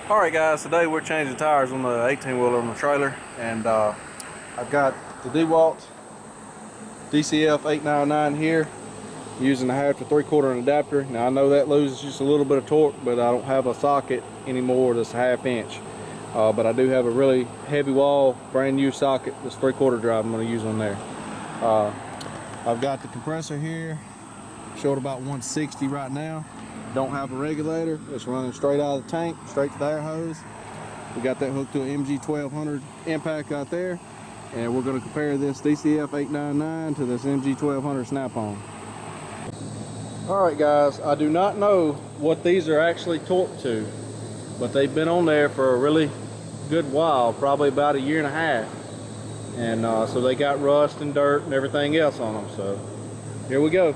Alright guys, today we're changing tires on the 18-wheeler on the trailer, and I've got the Dewalt DCF899 here, using a 1/2 to 3/4 adapter. Now I know that loses just a little bit of torque, but I don't have a socket anymore that's 1/2 inch. But I do have a really heavy wall, brand new socket that's 3/4 drive I'm going to use on there. I've got the compressor here, showed about 160 right now. Don't have a regulator, it's running straight out of the tank, straight to the air hose. We got that hooked to an MG1200 impact out there, and we're going to compare this DCF899 to this MG1200 Snap-on. Alright guys, I do not know what these are actually torqued to, but they've been on there for a really good while, probably about 1.5 years. And so they got rust and dirt and everything else on them, so here we go.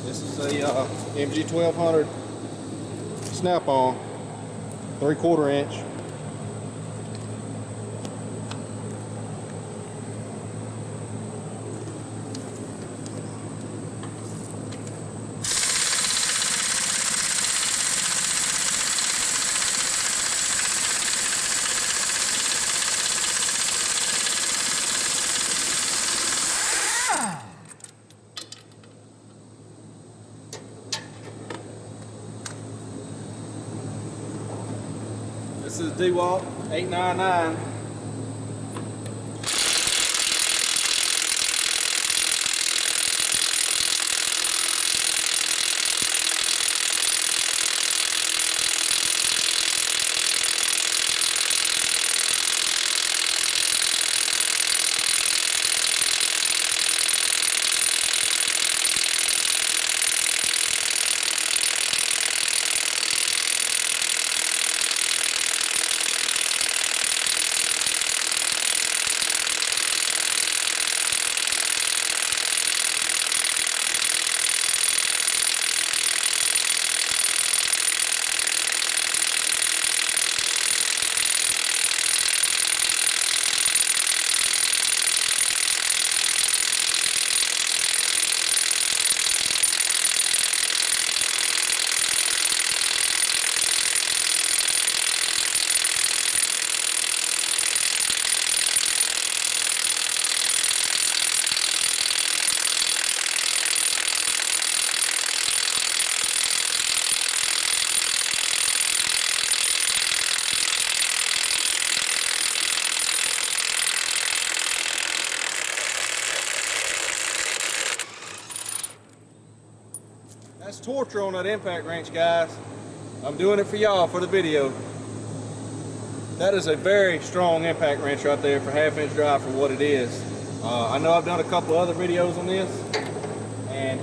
This is a MG1200 Snap-on, 3/4 inch. This is Dewalt 899. That's torture on that impact wrench, guys. I'm doing it for y'all for the video. That is a very strong impact wrench right there for 1/2 inch drive for what it is. I know I've done a couple other videos on this, and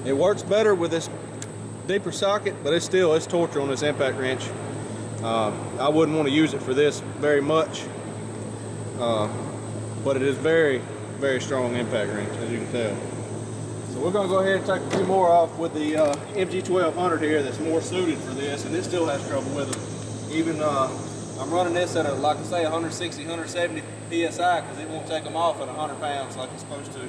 it works better with this deeper socket, but it's torture on this impact wrench. I wouldn't want to use it for this very much, but it is very, very strong impact wrench, as you can tell. So we're going to go ahead and take a few more off with the MG1200 here that's more suited for this, and it still has trouble with it. Even I'm running this at, like I say, 160, 170 PSI, because it won't take them off at 100 pounds like it's supposed to.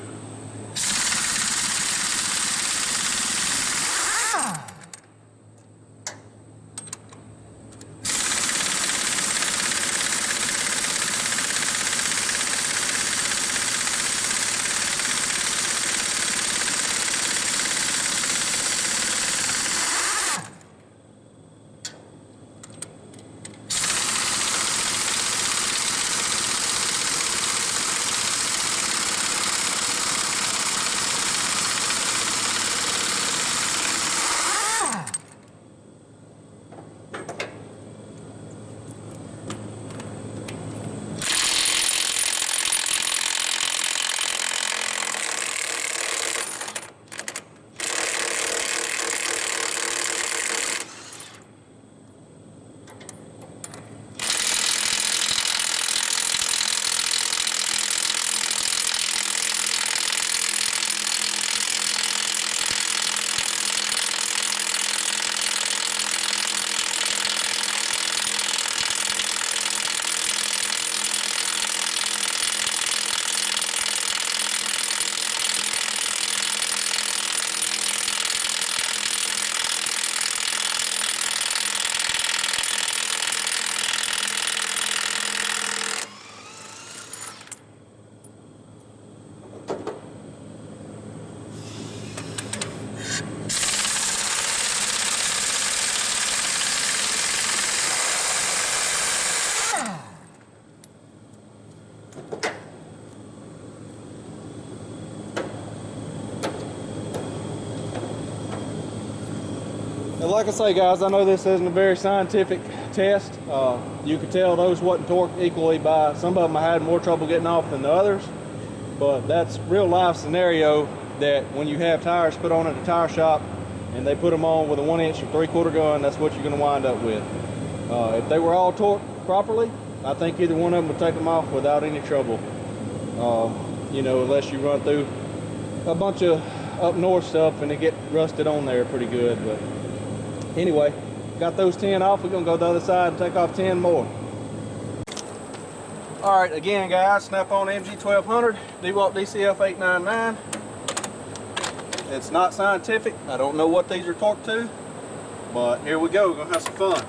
And like I say, guys, I know this isn't a very scientific test. You could tell those wasn't torqued equally by, some of them I had more trouble getting off than the others, but that's real life scenario that when you have tires put on at the tire shop and they put them on with a 1" or 3/4 gun, that's what you're going to wind up with. If they were all torqued properly, I think either one of them would take them off without any trouble. You know, unless you run through a bunch of up north stuff and they get rusted on there pretty good. But anyway, got those 10 off. We're gonna go the other side and take off 10 more. All right, again, guys, Snapon MG1200, Dewalt DCF899. It's not scientific. I don't know what these are torqued to, but here we go. We're gonna have some fun.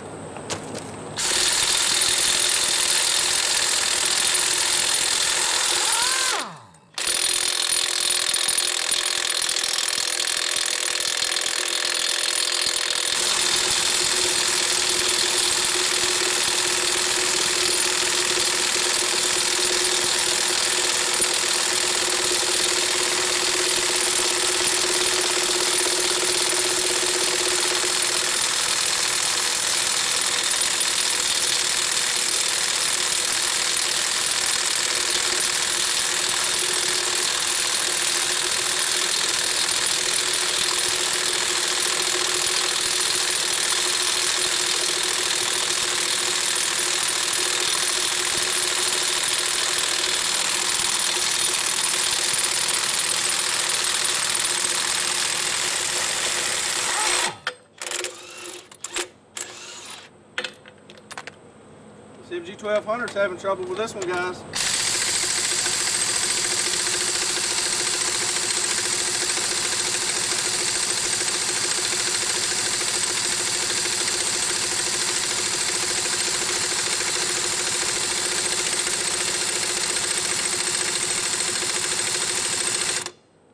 MG1200's having trouble with this one, guys.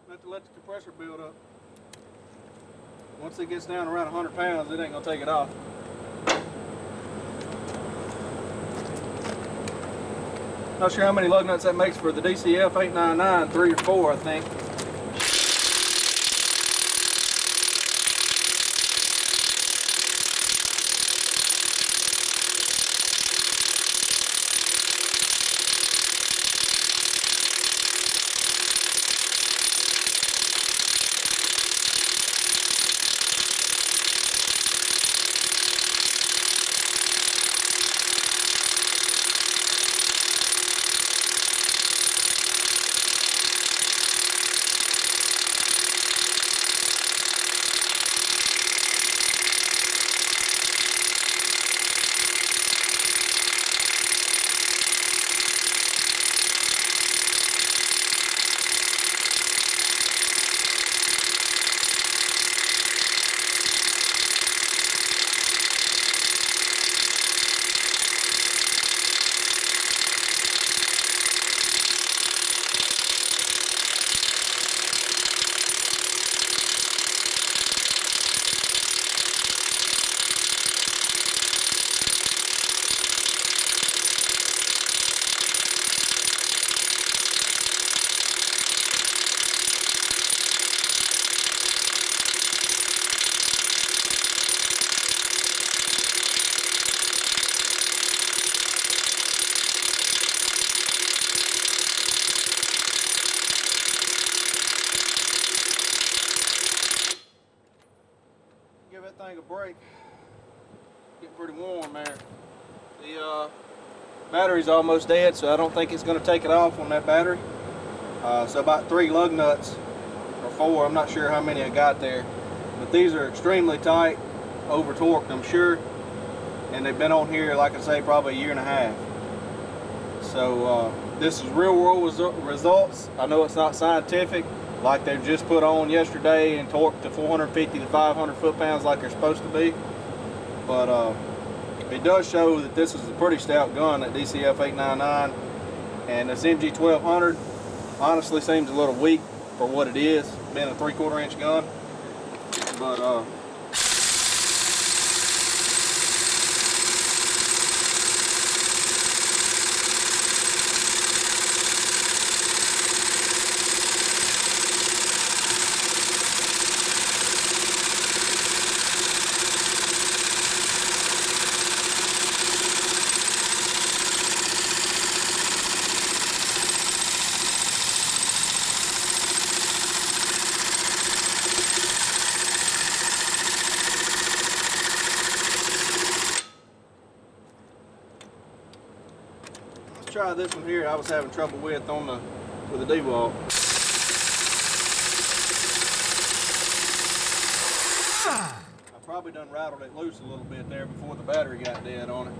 Have to let the compressor build up. Once it gets down around 100 pounds, it ain't gonna take it off. Not sure how many lug nuts that makes for the DCF899, 3 or 4, I think. Give that thing a break. Getting pretty warm there. The battery's almost dead, so I don't think it's going to take it off on that battery. So about 3 lug nuts, or 4, I'm not sure how many I got there. But these are extremely tight, over torqued, I'm sure. And they've been on here, like I say, probably a 1.5 years. So this is real world results. I know it's not scientific, like they've just put on yesterday and torqued to 450 to 500 foot-pounds like they're supposed to be. But it does show that this is a pretty stout gun, that DCF899. And this MG1200 honestly seems a little weak for what it is, being a 3/4 inch gun. But try this one here. I was having trouble with the Dewalt. I probably done rattled it loose a little bit there before the battery got dead on it.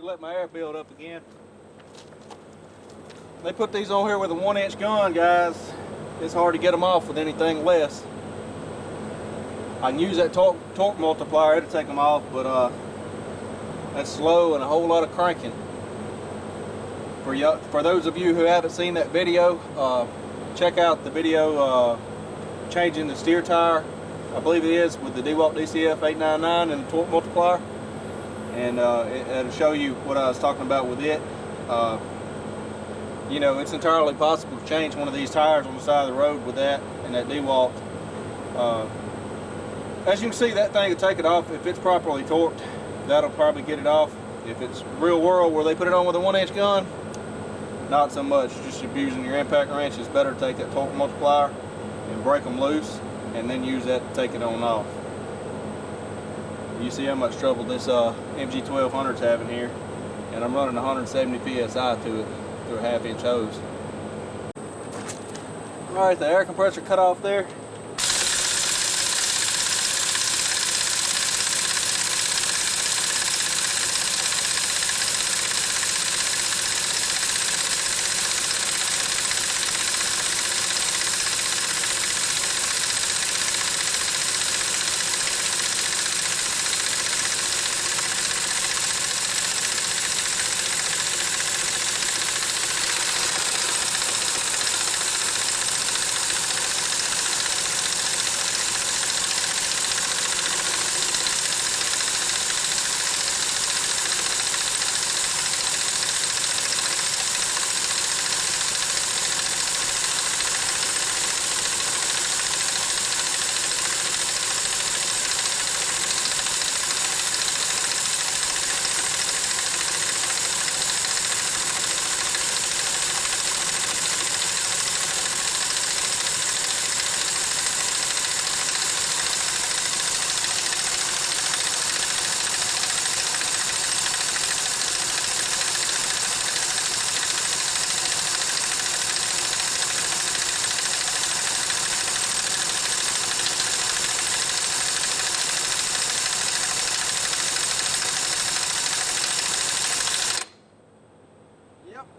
Let my air build up again. They put these on here with a 1-inch gun, guys. It's hard to get them off with anything less. I can use that torque multiplier to take them off, but that's slow and a whole lot of cranking. For those of you who haven't seen that video, check out the video changing the steer tire, I believe it is, with the Dewalt DCF899 and the torque multiplier. And it'll show you what I was talking about with it. You know, it's entirely possible to change one of these tires on the side of the road with that and that Dewalt. As you can see, that thing will take it off. If it's properly torqued, that'll probably get it off. If it's real world where they put it on with a 1-inch gun, not so much. Just abusing your impact wrench. It's better to take that torque multiplier and break them loose and then use that to take it on off. You see how much trouble this MG1200 is having here, and I'm running 170 psi to it through a 1/2-inch hose. All right, the air compressor cut off there.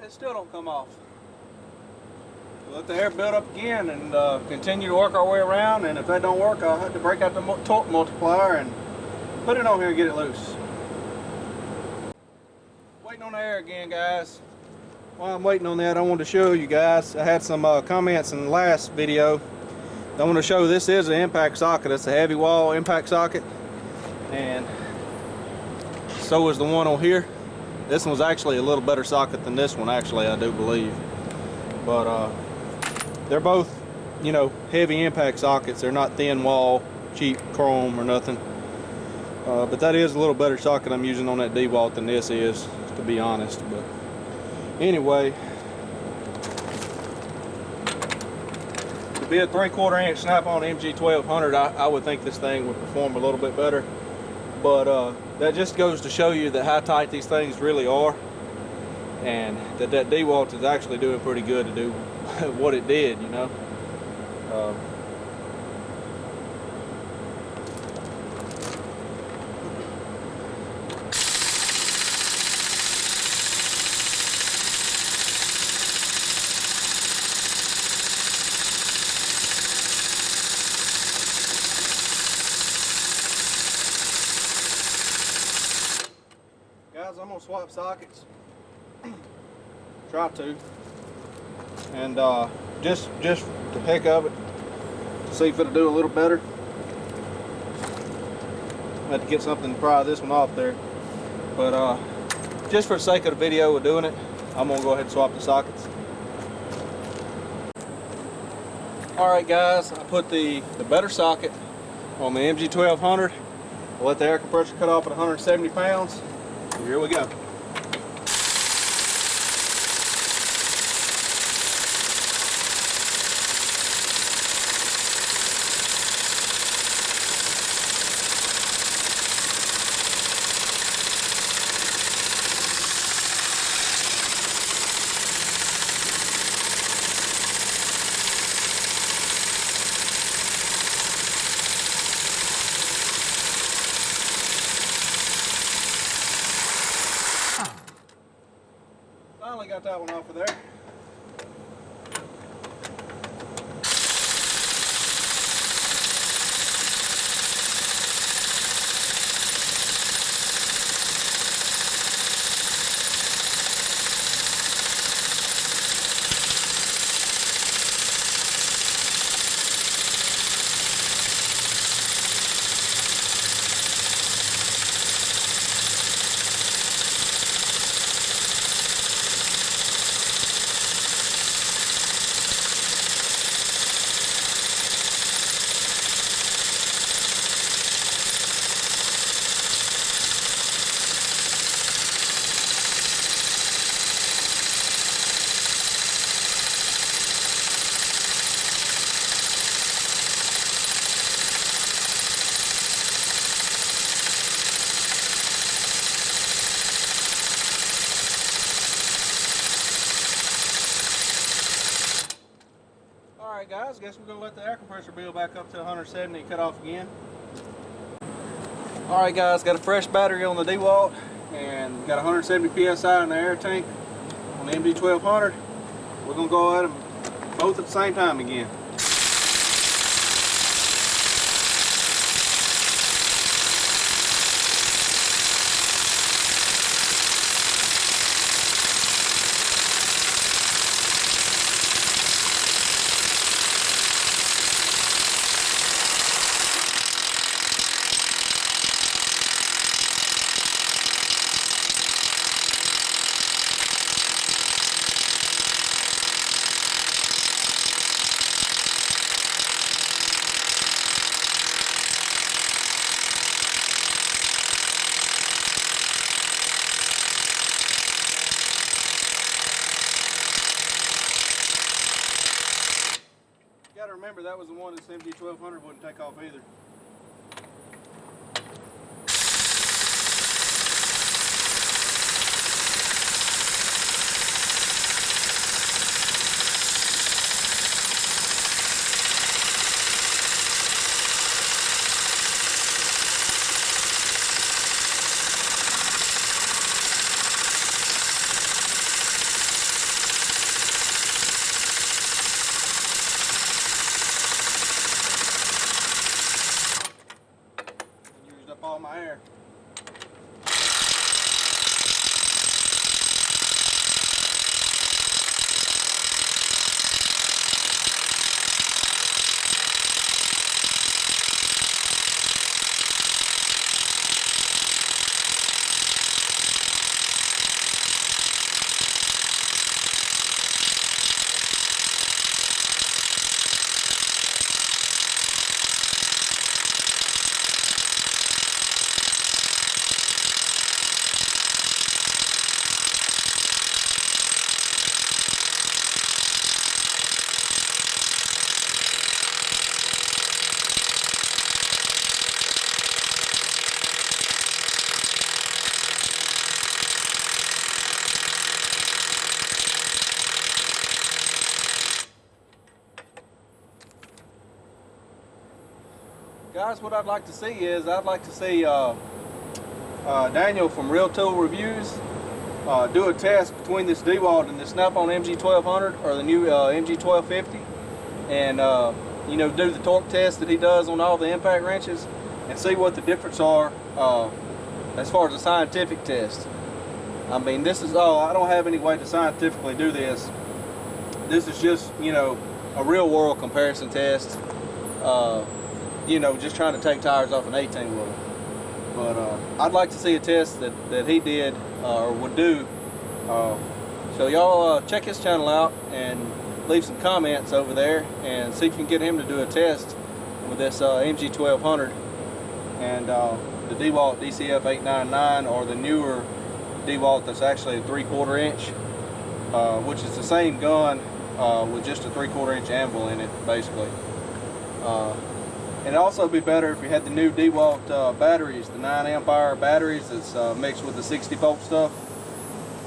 It still don't come off. We'll let the air build up again and continue to work our way around, and if that don't work, I'll have to break out the torque multiplier and put it on here and get it loose. Waiting on the air again, guys. While I'm waiting on that, I wanted to show you guys, I had some comments in the last video. I want to show this is an impact socket. It's a heavy wall impact socket, and so is the one on here. This one's actually a little better socket than this one, actually, I do believe. But they're both, you know, heavy impact sockets. They're not thin wall, cheap chrome or nothing. But that is a little better socket I'm using on that Dewalt than this is, to be honest. But anyway, to be a 3/4 inch Snapon MG1200, I would think this thing would perform a little bit better. But that just goes to show you that how tight these things really are, and that Dewalt is actually doing pretty good to do what it did, you know. Guys, I'm gonna swap sockets. Try to, and just the heck of it, to see if it'll do a little better. I had to get something to pry this one off there, but just for the sake of the video of doing it, I'm gonna go ahead and swap the sockets. All right, guys, I put the better socket on the MG1200, We'll let the air compressor cut off at 170 pounds. Here we go. Finally got that one off of there. Alright guys, guess we're going to let the air compressor build back up to 170 and cut off again. Alright guys, got a fresh battery on the Dewalt and got 170 psi in the air tank on the MG1200. We're going to go at them both at the same time again. Remember, that was the one that this MG1200 wouldn't take off either. All my air. Guys, what I'd like to see is Daniel from Real Tool Reviews do a test between this Dewalt and the Snapon MG1200 or the new MG1250, and you know, do the torque test that he does on all the impact wrenches and see what the difference are as far as a scientific test. I mean, this is all, I don't have any way to scientifically do this. This is just, you know, a real world comparison test. You know, just trying to take tires off an 18 wheeler. But I'd like to see a test that he did or would do. So y'all check his channel out and leave some comments over there and see if you can get him to do a test with this MG1200. And the Dewalt DCF899 or the newer Dewalt that's actually a 3/4 inch, which is the same gun with just a 3/4 inch anvil in it, basically. And it'd also be better if you had the new Dewalt batteries, the 9 amp hour batteries that's mixed with the 60 volt stuff.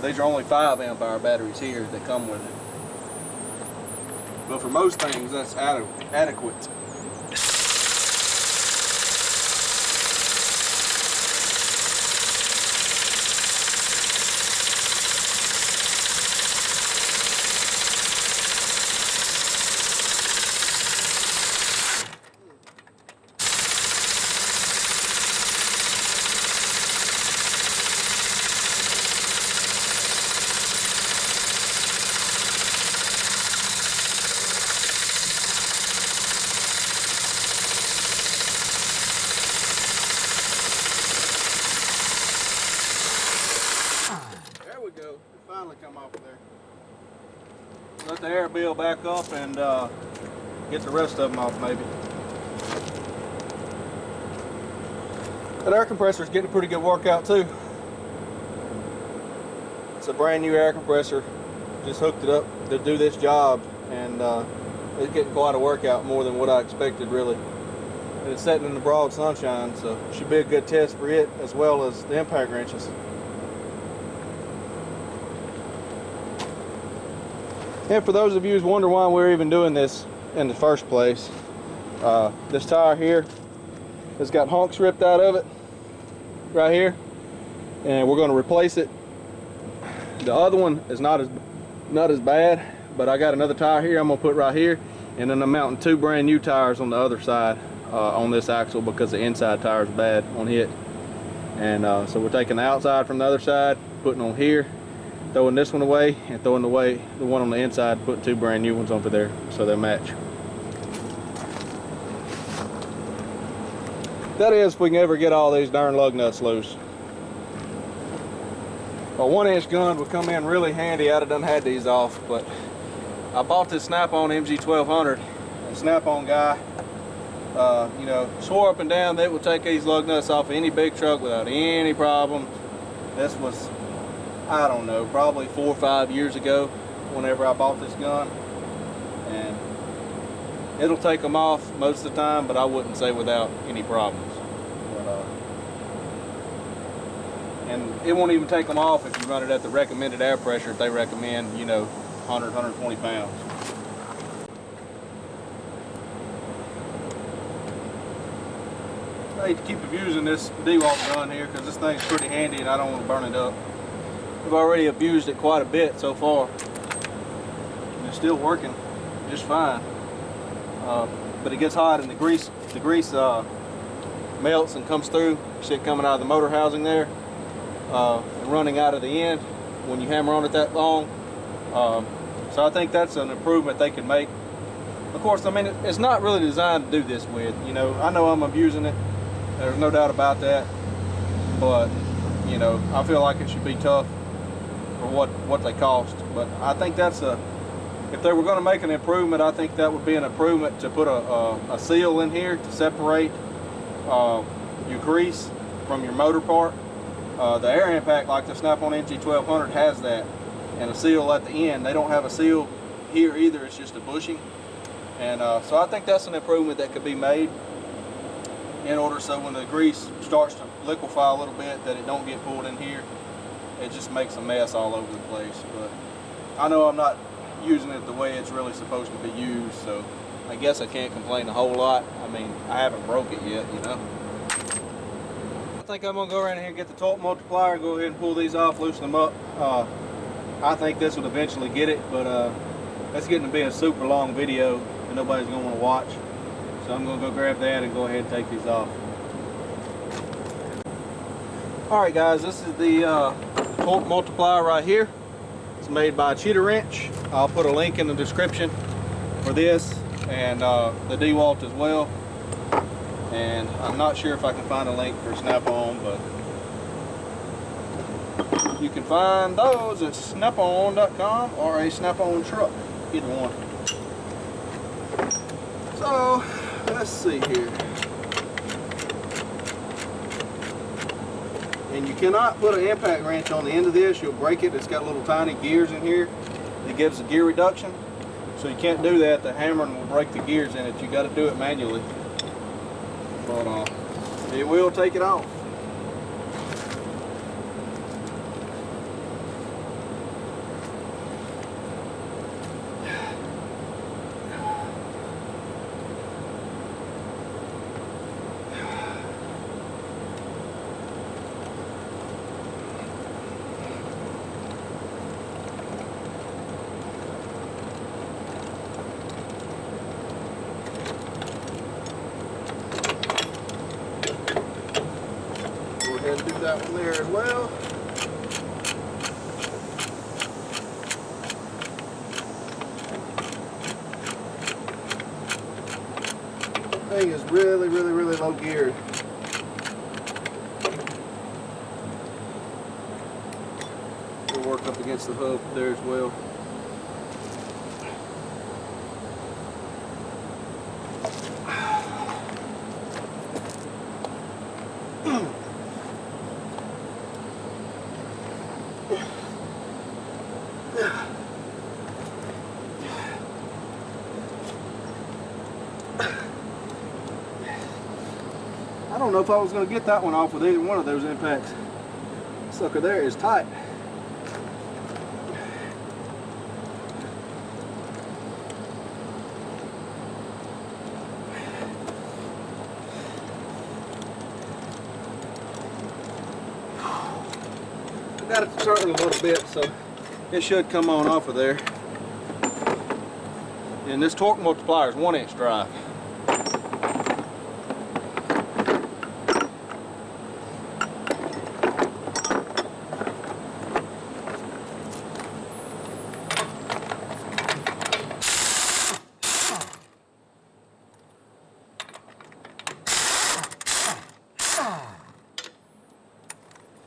These are only 5 amp hour batteries here that come with it. But for most things, that's adequate. Finally come off of there. Let the air build back up and get the rest of them off maybe. That air compressor is getting a pretty good workout too. It's a brand new air compressor. Just hooked it up to do this job, and it's getting quite a workout, more than what I expected really. And it's sitting in the broad sunshine, so it should be a good test for it as well as the impact wrenches. And for those of you who wonder why we're even doing this in the first place, this tire here has got honks ripped out of it right here, and we're going to replace it. The other one is not as bad, but I got another tire here I'm going to put right here, and then I'm mounting 2 brand new tires on the other side on this axle because the inside tire is bad on it. And so we're taking the outside from the other side, putting on here, throwing this one away, and throwing away the one on the inside, putting 2 brand new ones onto there so they'll match. That is, if we can ever get all these darn lug nuts loose. A 1-inch gun would come in really handy. I'd have done had these off, but I bought this Snapon MG1200. A Snapon guy, you know, swore up and down that it would take these lug nuts off of any big truck without any problem. This was, I don't know, probably 4 or 5 years ago whenever I bought this gun, and it'll take them off most of the time, but I wouldn't say without any problems. And it won't even take them off if you run it at the recommended air pressure if they recommend, you know, 100, 120 pounds. I hate to keep abusing this Dewalt gun here because this thing's pretty handy and I don't want to burn it up. I've already abused it quite a bit so far. And it's still working just fine. But it gets hot and the grease melts and comes through. Shit coming out of the motor housing there. And running out of the end when you hammer on it that long. So I think that's an improvement they can make. Of course, I mean, it's not really designed to do this with. You know, I know I'm abusing it. There's no doubt about that. But, you know, I feel like it should be tough for what they cost. But I think that's if they were going to make an improvement, I think that would be an improvement to put a seal in here to separate your grease from your motor part. The air impact, like the Snapon MG1200, has that, and a seal at the end. They don't have a seal here either. It's just a bushing, and so I think that's an improvement that could be made in order so when the grease starts to liquefy a little bit, that it don't get pulled in here. It just makes a mess all over the place. But I know I'm not using it the way it's really supposed to be used, so I guess I can't complain a whole lot. I mean, I haven't broke it yet, you know. I think I'm going to go around here and get the torque multiplier, go ahead and pull these off, loosen them up. I think this would eventually get it, but that's getting to be a super long video and nobody's going to want to watch. So I'm going to go grab that and go ahead and take these off. Alright guys, this is the torque multiplier right here. It's made by Cheetah Wrench. I'll put a link in the description for this and the Dewalt as well. And I'm not sure if I can find a link for Snap-on, but you can find those at snapon.com or a Snap-on truck, either one. So, let's see here. And you cannot put an impact wrench on the end of this. You'll break it. It's got little tiny gears in here that gives the gear reduction. So you can't do that. The hammering will break the gears in it. You got to do it manually. But it will take it off. Go ahead and do that one there as well. Thing is really low geared. We'll work up against the hub there as well. I don't know if I was going to get that one off with either one of those impacts. Sucker there is tight. I got it turning a little bit, so it should come on off of there. And this torque multiplier is 1-inch drive.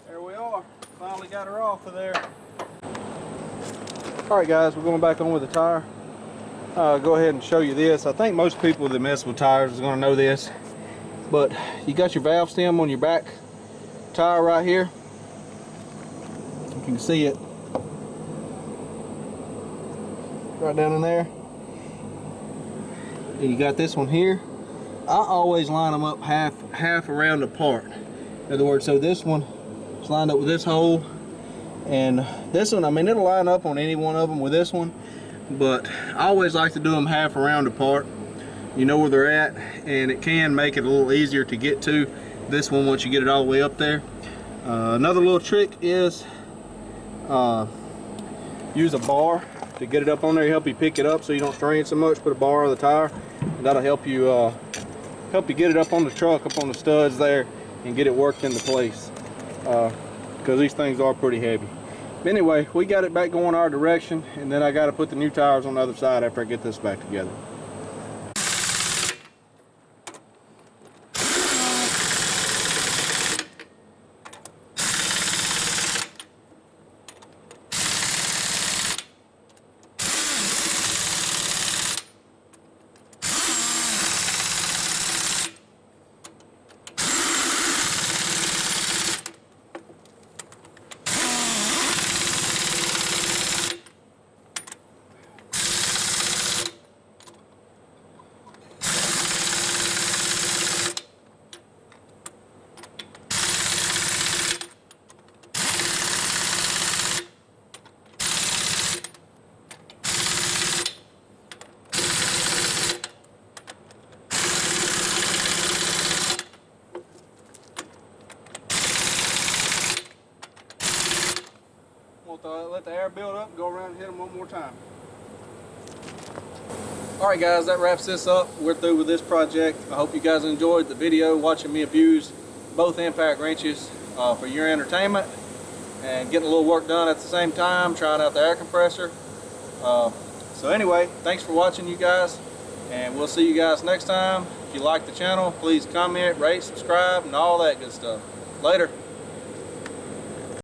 There we are. Finally got her off of there. Alright guys, we're going back on with the tire. Go ahead and show you this. I think most people that mess with tires is going to know this. But you got your valve stem on your back tire right here. You can see it right down in there. And you got this one here. I always line them up half around apart. In other words, so this one is lined up with this hole, and this one, I mean, it'll line up on any one of them with this one, but I always like to do them half around apart. You know where they're at, and it can make it a little easier to get to this one once you get it all the way up there. Another little trick is use a bar to get it up on there, help you pick it up so you don't strain so much. Put a bar on the tire, and that'll help you get it up on the truck, up on the studs there, and get it worked into place, because these things are pretty heavy. But anyway, we got it back going our direction, and then I got to put the new tires on the other side after I get this back together. Let the air build up and go around and hit them one more time. Alright guys, that wraps this up. We're through with this project. I hope you guys enjoyed the video, watching me abuse both impact wrenches for your entertainment and getting a little work done at the same time, trying out the air compressor. So anyway, thanks for watching, you guys, and we'll see you guys next time. If you like the channel, please comment, rate, subscribe, and all that good stuff. Later.